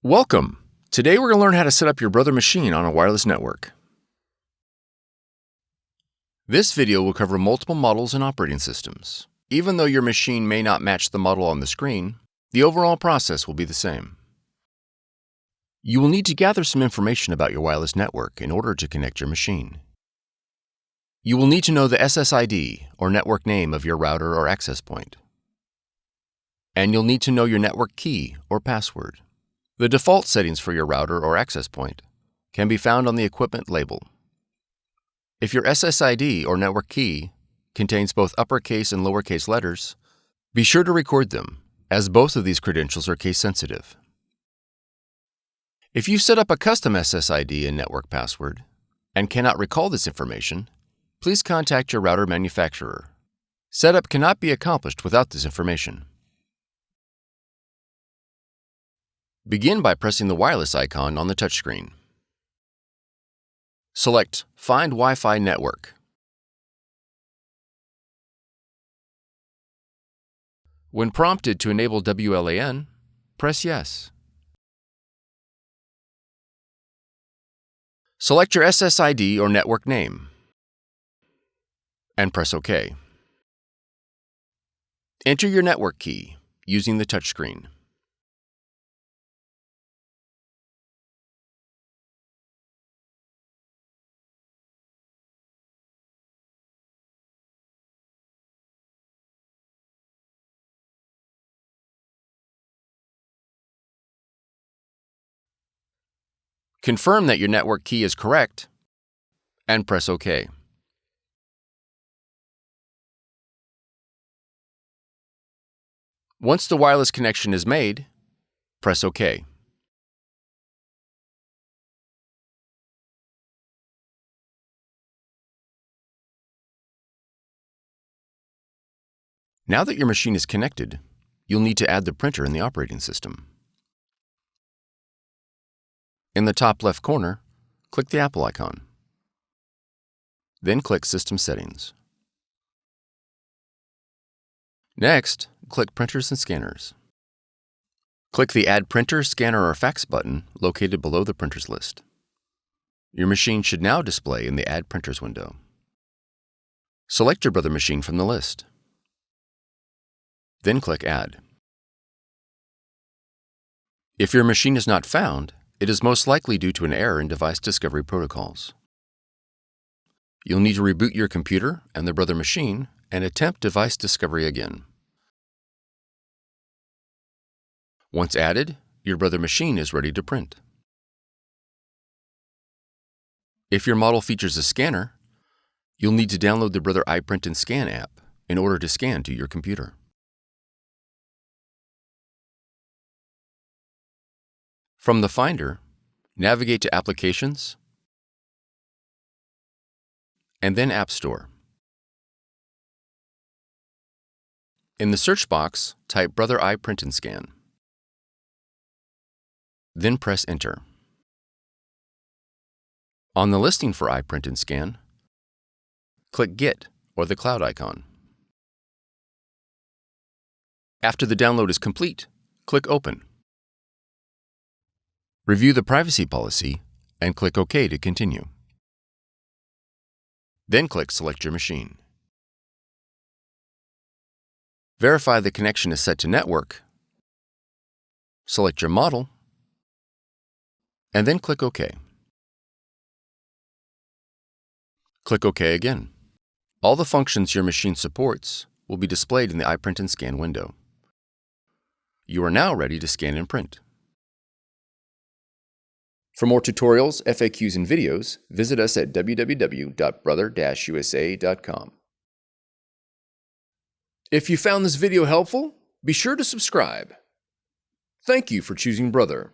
Welcome! Today we're going to learn how to set up your Brother machine on a wireless network. This video will cover multiple models and operating systems. Even though your machine may not match the model on the screen, the overall process will be the same. You will need to gather some information about your wireless network in order to connect your machine. You will need to know the SSID, or network name of your router or access point. And you'll need to know your network key or password. The default settings for your router or access point can be found on the equipment label. If your SSID or network key contains both uppercase and lowercase letters, be sure to record them, as both of these credentials are case sensitive. If you've set up a custom SSID and network password and cannot recall this information, please contact your router manufacturer. Setup cannot be accomplished without this information. Begin by pressing the wireless icon on the touchscreen. Select Find Wi-Fi Network. When prompted to enable WLAN, press Yes. Select your SSID or network name and press OK. Enter your network key using the touchscreen. Confirm that your network key is correct and press OK. Once the wireless connection is made, press OK. Now that your machine is connected, you'll need to add the printer in the operating system. In the top left corner, click the Apple icon. Then click System Settings. Next, click Printers and Scanners. Click the Add Printer, Scanner, or Fax button located below the printers list. Your machine should now display in the Add Printers window. Select your Brother machine from the list. Then click Add. If your machine is not found, it is most likely due to an error in device discovery protocols. You'll need to reboot your computer and the Brother machine and attempt device discovery again. Once added, your Brother machine is ready to print. If your model features a scanner, you'll need to download the Brother iPrint&Scan app in order to scan to your computer. From the Finder, navigate to Applications, and then App Store. In the search box, type Brother iPrint&Scan. Then press Enter. On the listing for iPrint&Scan, click Get or the cloud icon. After the download is complete, click Open. Review the privacy policy and click OK to continue. Then click Select your machine. Verify the connection is set to network. Select your model, and then click OK. Click OK again. All the functions your machine supports will be displayed in the iPrint&Scan window. You are now ready to scan and print. For more tutorials, FAQs, and videos, visit us at www.brother-usa.com. If you found this video helpful, be sure to subscribe. Thank you for choosing Brother.